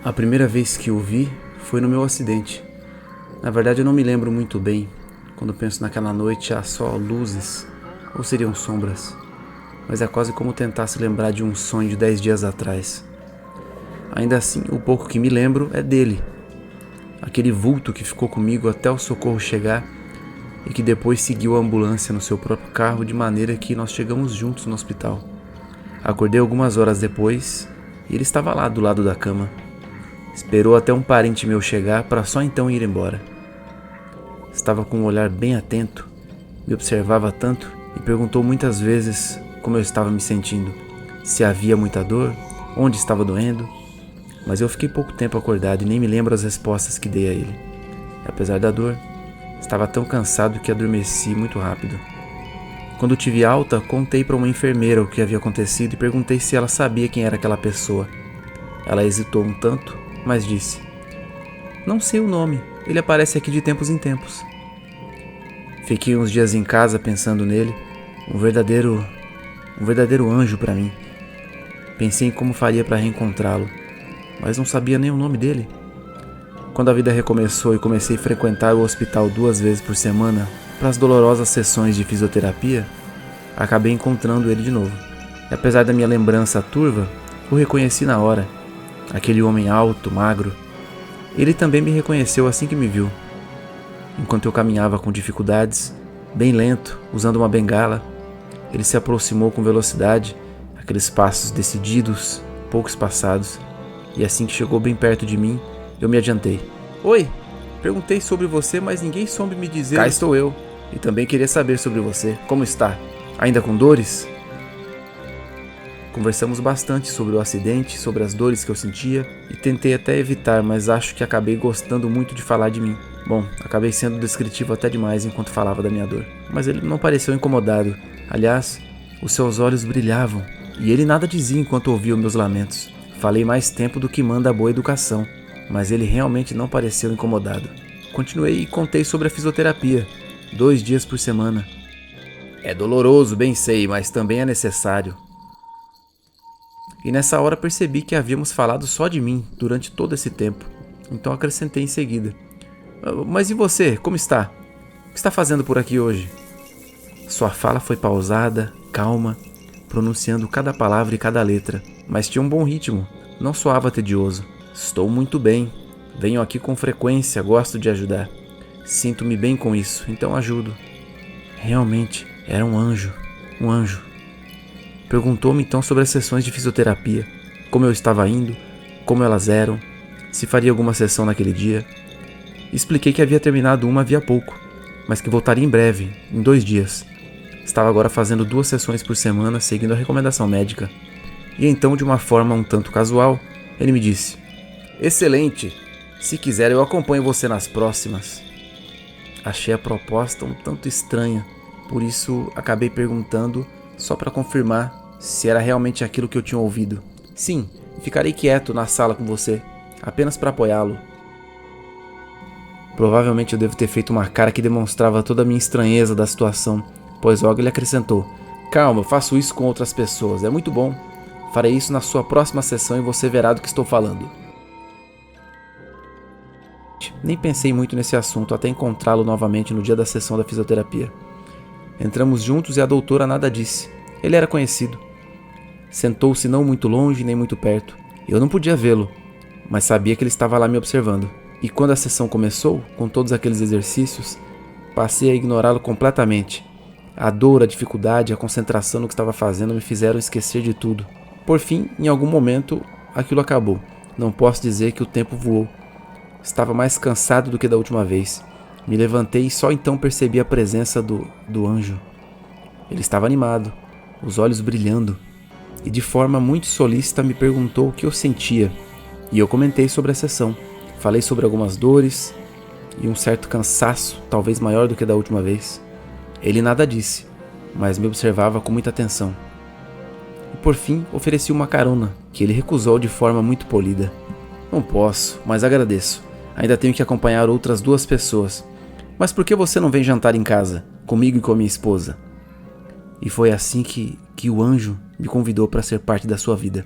A primeira vez que o vi foi no meu acidente. Na verdade, eu não me lembro muito bem. Quando penso naquela noite, há só luzes, ou seriam sombras. Mas é quase como tentar se lembrar de um sonho de 10 dias atrás. Ainda assim, o pouco que me lembro é dele. Aquele vulto que ficou comigo até o socorro chegar e que depois seguiu a ambulância no seu próprio carro de maneira que nós chegamos juntos no hospital. Acordei algumas horas depois e ele estava lá do lado da cama. Esperou até um parente meu chegar para só então ir embora. Estava com um olhar bem atento, me observava tanto e perguntou muitas vezes como eu estava me sentindo, se havia muita dor, onde estava doendo, mas eu fiquei pouco tempo acordado e nem me lembro as respostas que dei a ele. E apesar da dor, estava tão cansado que adormeci muito rápido. Quando tive alta, contei para uma enfermeira o que havia acontecido e perguntei se ela sabia quem era aquela pessoa. Ela hesitou um tanto, mas disse: "Não sei o nome, ele aparece aqui de tempos em tempos." Fiquei uns dias em casa pensando nele, um verdadeiro anjo para mim. Pensei em como faria para reencontrá-lo, mas não sabia nem o nome dele. Quando a vida recomeçou e comecei a frequentar o hospital 2 vezes por semana para as dolorosas sessões de fisioterapia, acabei encontrando ele de novo. E apesar da minha lembrança turva, o reconheci na hora. Aquele homem alto, magro. Ele também me reconheceu assim que me viu. Enquanto eu caminhava com dificuldades, bem lento, usando uma bengala, ele se aproximou com velocidade, aqueles passos decididos, pouco espaçados, e assim que chegou bem perto de mim, eu me adiantei. "Oi, perguntei sobre você, mas ninguém soube me dizer." "Cá estou eu, e também queria saber sobre você. Como está? Ainda com dores?" Conversamos bastante sobre o acidente, sobre as dores que eu sentia, e tentei até evitar, mas acho que acabei gostando muito de falar de mim. Bom, acabei sendo descritivo até demais enquanto falava da minha dor. Mas ele não pareceu incomodado. Aliás, os seus olhos brilhavam, e ele nada dizia enquanto ouvia meus lamentos. Falei mais tempo do que manda a boa educação, mas ele realmente não pareceu incomodado. Continuei e contei sobre a fisioterapia, 2 dias por semana. "É doloroso, bem sei, mas também é necessário." E nessa hora percebi que havíamos falado só de mim durante todo esse tempo. Então acrescentei em seguida: "Mas e você, como está? O que está fazendo por aqui hoje?" Sua fala foi pausada, calma, pronunciando cada palavra e cada letra, mas tinha um bom ritmo, não soava tedioso. "Estou muito bem, venho aqui com frequência, gosto de ajudar. Sinto-me bem com isso, então ajudo." Realmente, era um anjo, um anjo. Perguntou-me então sobre as sessões de fisioterapia, como eu estava indo, como elas eram, se faria alguma sessão naquele dia. Expliquei que havia terminado uma havia pouco, mas que voltaria em breve, em 2 dias. Estava agora fazendo 2 sessões por semana, seguindo a recomendação médica. E então, de uma forma um tanto casual, ele me disse: "Excelente! Se quiser, eu acompanho você nas próximas." Achei a proposta um tanto estranha, por isso acabei perguntando só para confirmar se era realmente aquilo que eu tinha ouvido. "Sim, ficarei quieto na sala com você, apenas para apoiá-lo." Provavelmente eu devo ter feito uma cara que demonstrava toda a minha estranheza da situação, pois logo ele acrescentou: "Calma, eu faço isso com outras pessoas, é muito bom. Farei isso na sua próxima sessão e você verá do que estou falando." Nem pensei muito nesse assunto até encontrá-lo novamente no dia da sessão da fisioterapia. Entramos juntos e a doutora nada disse. Ele era conhecido. Sentou-se não muito longe nem muito perto. Eu não podia vê-lo, mas sabia que ele estava lá me observando. E quando a sessão começou, com todos aqueles exercícios, passei a ignorá-lo completamente. A dor, a dificuldade, a concentração no que estava fazendo me fizeram esquecer de tudo. Por fim, em algum momento, aquilo acabou. Não posso dizer que o tempo voou. Estava mais cansado do que da última vez. Me levantei e só então percebi a presença do anjo. Ele estava animado, os olhos brilhando, e de forma muito solícita me perguntou o que eu sentia. E eu comentei sobre a sessão. Falei sobre algumas dores e um certo cansaço, talvez maior do que da última vez. Ele nada disse, mas me observava com muita atenção. E por fim, ofereci uma carona, que ele recusou de forma muito polida. "Não posso, mas agradeço. Ainda tenho que acompanhar outras 2 pessoas. Mas por que você não vem jantar em casa, comigo e com a minha esposa?" E foi assim que o anjo me convidou para ser parte da sua vida.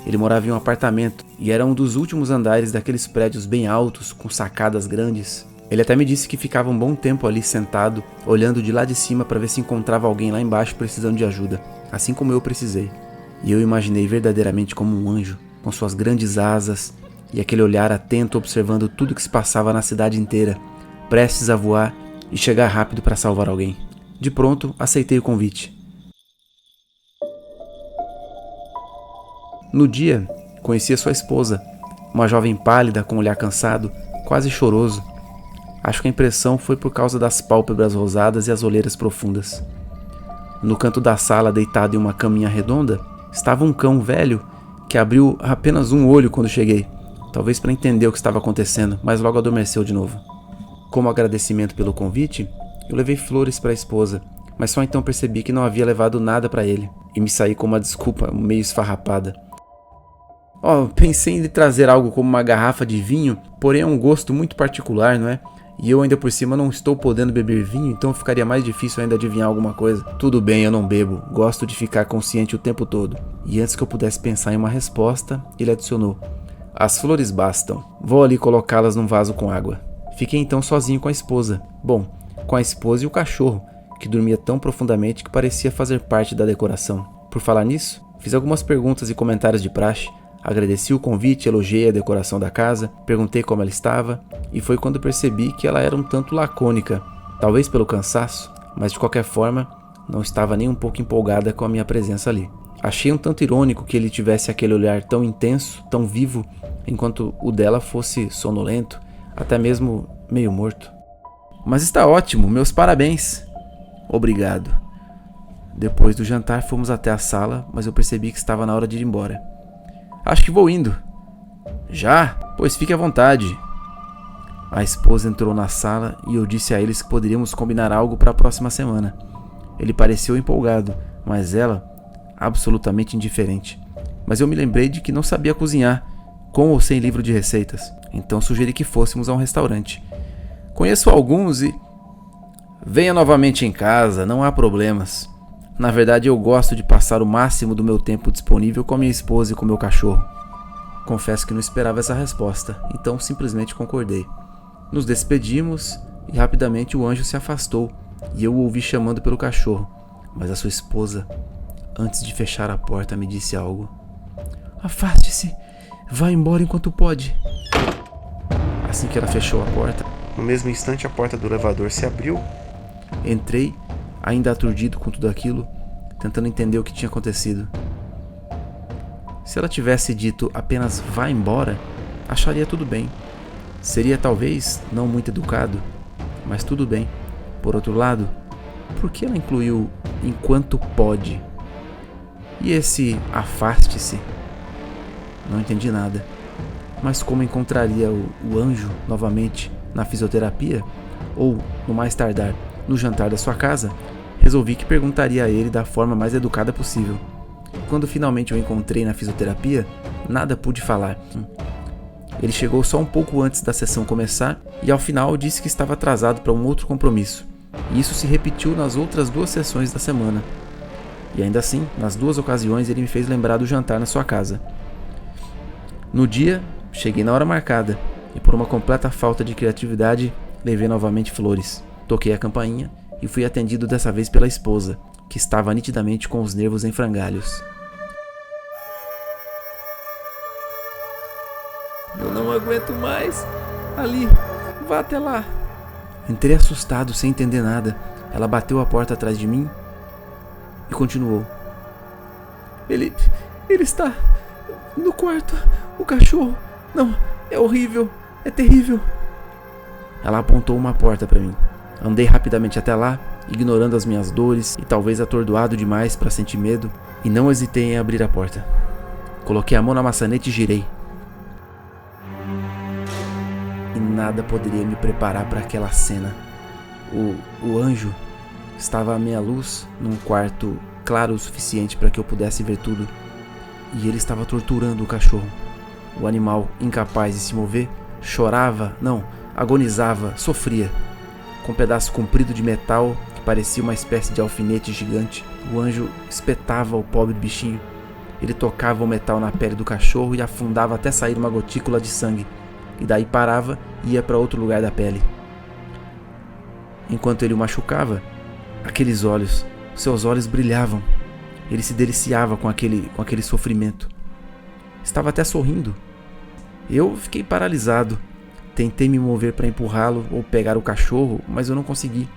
Ele morava em um apartamento e era um dos últimos andares daqueles prédios bem altos, com sacadas grandes. Ele até me disse que ficava um bom tempo ali sentado, olhando de lá de cima para ver se encontrava alguém lá embaixo precisando de ajuda, assim como eu precisei. E eu imaginei verdadeiramente como um anjo, com suas grandes asas e aquele olhar atento observando tudo que se passava na cidade inteira, prestes a voar e chegar rápido para salvar alguém. De pronto, aceitei o convite. No dia, conheci a sua esposa, uma jovem pálida com um olhar cansado, quase choroso. Acho que a impressão foi por causa das pálpebras rosadas e as olheiras profundas. No canto da sala, deitado em uma caminha redonda, estava um cão velho que abriu apenas um olho quando cheguei, talvez para entender o que estava acontecendo, mas logo adormeceu de novo. Como agradecimento pelo convite, eu levei flores para a esposa, mas só então percebi que não havia levado nada para ele, e me saí com uma desculpa meio esfarrapada. Pensei em lhe trazer algo como uma garrafa de vinho, porém é um gosto muito particular, não é? E eu ainda por cima não estou podendo beber vinho, então ficaria mais difícil ainda adivinhar alguma coisa. Tudo bem, eu não bebo, gosto de ficar consciente o tempo todo. E antes que eu pudesse pensar em uma resposta, ele adicionou: as flores bastam, vou ali colocá-las num vaso com água. Fiquei então sozinho com a esposa. Bom, com a esposa e o cachorro, que dormia tão profundamente que parecia fazer parte da decoração. Por falar nisso, fiz algumas perguntas e comentários de praxe. Agradeci o convite, elogiei a decoração da casa, perguntei como ela estava, e foi quando percebi que ela era um tanto lacônica, talvez pelo cansaço, mas de qualquer forma, não estava nem um pouco empolgada com a minha presença ali. Achei um tanto irônico que ele tivesse aquele olhar tão intenso, tão vivo, enquanto o dela fosse sonolento, até mesmo meio morto. Mas está ótimo, meus parabéns. Obrigado. Depois do jantar fomos até a sala, mas eu percebi que estava na hora de ir embora. Acho que vou indo. Já? Pois fique à vontade. A esposa entrou na sala e eu disse a eles que poderíamos combinar algo para a próxima semana. Ele pareceu empolgado, mas ela, absolutamente indiferente. Mas eu me lembrei de que não sabia cozinhar, com ou sem livro de receitas. Então sugeri que fôssemos a um restaurante. Conheço alguns e... Venha novamente em casa, não há problemas. Na verdade, eu gosto de passar o máximo do meu tempo disponível com a minha esposa e com o meu cachorro. Confesso que não esperava essa resposta, então simplesmente concordei. Nos despedimos e rapidamente o anjo se afastou e eu o ouvi chamando pelo cachorro. Mas a sua esposa, antes de fechar a porta, me disse algo. Afaste-se, vá embora enquanto pode. Assim que ela fechou a porta, no mesmo instante a porta do elevador se abriu. Entrei, ainda aturdido com tudo aquilo, tentando entender o que tinha acontecido. Se ela tivesse dito apenas vá embora, acharia tudo bem. Seria talvez não muito educado, mas tudo bem. Por outro lado, por que ela incluiu enquanto pode? E esse afaste-se? Não entendi nada. Mas como encontraria o anjo novamente na fisioterapia? Ou, no mais tardar, no jantar da sua casa? Resolvi que perguntaria a ele da forma mais educada possível. Quando finalmente o encontrei na fisioterapia, nada pude falar. Ele chegou só um pouco antes da sessão começar e ao final disse que estava atrasado para um outro compromisso. E isso se repetiu nas outras 2 sessões da semana. E ainda assim, nas 2 ocasiões ele me fez lembrar do jantar na sua casa. No dia, cheguei na hora marcada e por uma completa falta de criatividade, levei novamente flores. Toquei a campainha e fui atendido dessa vez pela esposa, que estava nitidamente com os nervos em frangalhos. Eu não aguento mais. Ali, vá até lá. Entrei assustado, sem entender nada. Ela bateu a porta atrás de mim e continuou. Ele está no quarto. O cachorro. Não, é horrível. É terrível. Ela apontou uma porta para mim. Andei rapidamente até lá, ignorando as minhas dores e talvez atordoado demais para sentir medo, e não hesitei em abrir a porta. Coloquei a mão na maçaneta e girei. E nada poderia me preparar para aquela cena. O anjo estava à meia luz, num quarto claro o suficiente para que eu pudesse ver tudo, e ele estava torturando o cachorro. O animal, incapaz de se mover, chorava, não, agonizava, sofria. Com um pedaço comprido de metal que parecia uma espécie de alfinete gigante, o anjo espetava o pobre bichinho, Ele tocava o metal na pele do cachorro e afundava até sair uma gotícula de sangue, e daí parava e ia para outro lugar da pele. Enquanto ele o machucava, aqueles olhos, seus olhos brilhavam. Ele se deliciava com aquele sofrimento. Estava até sorrindo. Eu fiquei paralisado. Tentei me mover para empurrá-lo ou pegar o cachorro, mas eu não consegui.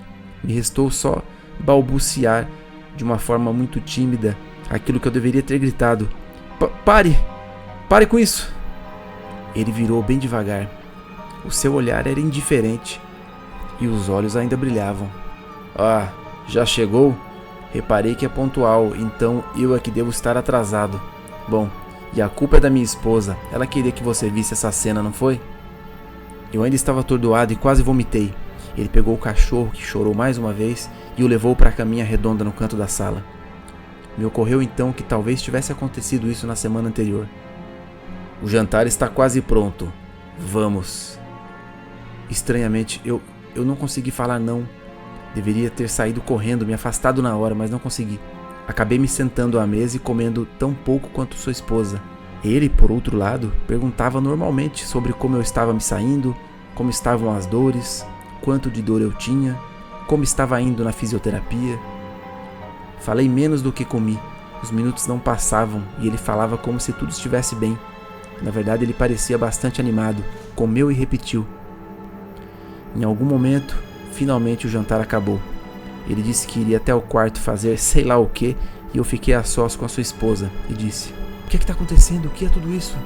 Me restou só balbuciar de uma forma muito tímida aquilo que eu deveria ter gritado. Pare! Pare com isso! Ele virou bem devagar. O seu olhar era indiferente e os olhos ainda brilhavam. Ah, já chegou? Reparei que é pontual, então eu é que devo estar atrasado. Bom, e a culpa é da minha esposa. Ela queria que você visse essa cena, não foi? Eu ainda estava atordoado e quase vomitei. Ele pegou o cachorro, que chorou mais uma vez, e o levou para a caminha redonda no canto da sala. Me ocorreu então que talvez tivesse acontecido isso na semana anterior. O jantar está quase pronto. Vamos. Estranhamente, eu não consegui falar não. Deveria ter saído correndo, me afastado na hora, mas não consegui. Acabei me sentando à mesa e comendo tão pouco quanto sua esposa. Ele, por outro lado, perguntava normalmente sobre como eu estava me saindo, como estavam as dores, quanto de dor eu tinha, como estava indo na fisioterapia. Falei menos do que comi. Os minutos não passavam e ele falava como se tudo estivesse bem. Na verdade, ele parecia bastante animado. Comeu e repetiu. Em algum momento, finalmente o jantar acabou. Ele disse que iria até o quarto fazer sei lá o que e eu fiquei a sós com a sua esposa e disse: "O que está acontecendo? O que é tudo isso?"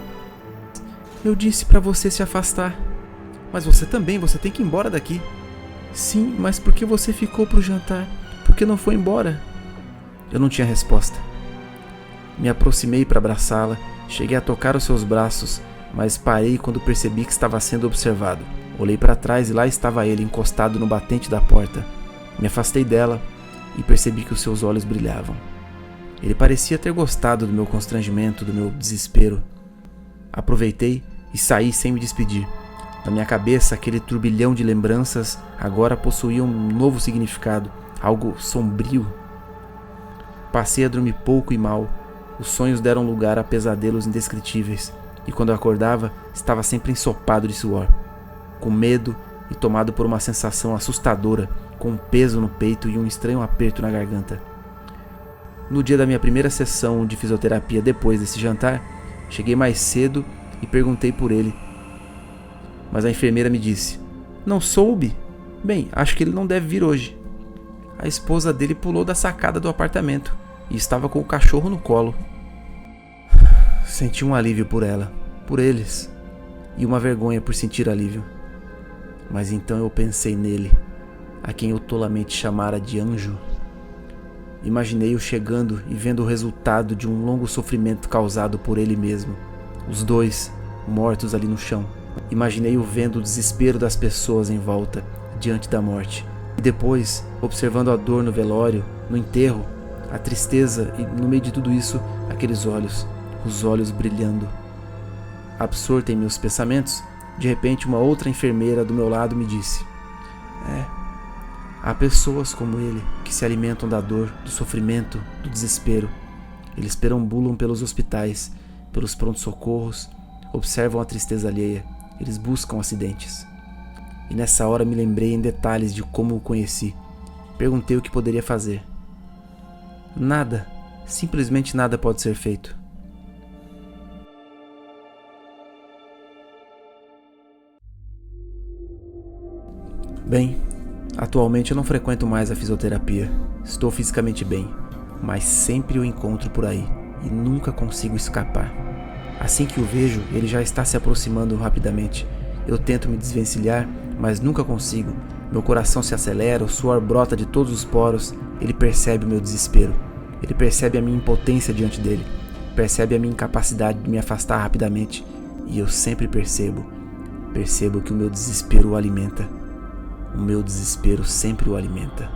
"Eu disse para você se afastar." "Mas você também, você tem que ir embora daqui." "Sim, mas por que você ficou pro jantar? Por que não foi embora?" Eu não tinha resposta. Me aproximei para abraçá-la, cheguei a tocar os seus braços, mas parei quando percebi que estava sendo observado. Olhei para trás e lá estava ele, encostado no batente da porta. Me afastei dela e percebi que os seus olhos brilhavam. Ele parecia ter gostado do meu constrangimento, do meu desespero. Aproveitei e saí sem me despedir. Na minha cabeça, aquele turbilhão de lembranças agora possuía um novo significado, algo sombrio. Passei a dormir pouco e mal. Os sonhos deram lugar a pesadelos indescritíveis, e quando eu acordava, estava sempre ensopado de suor, com medo e tomado por uma sensação assustadora, com um peso no peito e um estranho aperto na garganta. No dia da minha primeira sessão de fisioterapia depois desse jantar, cheguei mais cedo e perguntei por ele. Mas a enfermeira me disse: "Não soube? Bem, acho que ele não deve vir hoje." A esposa dele pulou da sacada do apartamento e estava com o cachorro no colo. Senti um alívio por ela, por eles, e uma vergonha por sentir alívio. Mas então eu pensei nele, a quem eu tolamente chamara de anjo. Imaginei-o chegando e vendo o resultado de um longo sofrimento causado por ele mesmo. Os dois, mortos ali no chão. Imaginei-o vendo o desespero das pessoas em volta, diante da morte. E depois, observando a dor no velório, no enterro, a tristeza e, no meio de tudo isso, aqueles olhos, os olhos brilhando. Absorta em meus pensamentos, de repente uma outra enfermeira do meu lado me disse: há pessoas como ele que se alimentam da dor, do sofrimento, do desespero. Eles perambulam pelos hospitais, pelos prontos-socorros, observam a tristeza alheia, eles buscam acidentes." E nessa hora me lembrei em detalhes de como o conheci. Perguntei o que poderia fazer. Nada, simplesmente nada pode ser feito. Bem, atualmente eu não frequento mais a fisioterapia. Estou fisicamente bem, mas sempre o encontro por aí e nunca consigo escapar. Assim que o vejo, ele já está se aproximando rapidamente. Eu tento me desvencilhar, mas nunca consigo. Meu coração se acelera, o suor brota de todos os poros. Ele percebe o meu desespero. Ele percebe a minha impotência diante dele. Percebe a minha incapacidade de me afastar rapidamente. E eu sempre percebo que o meu desespero o alimenta. O meu desespero sempre o alimenta.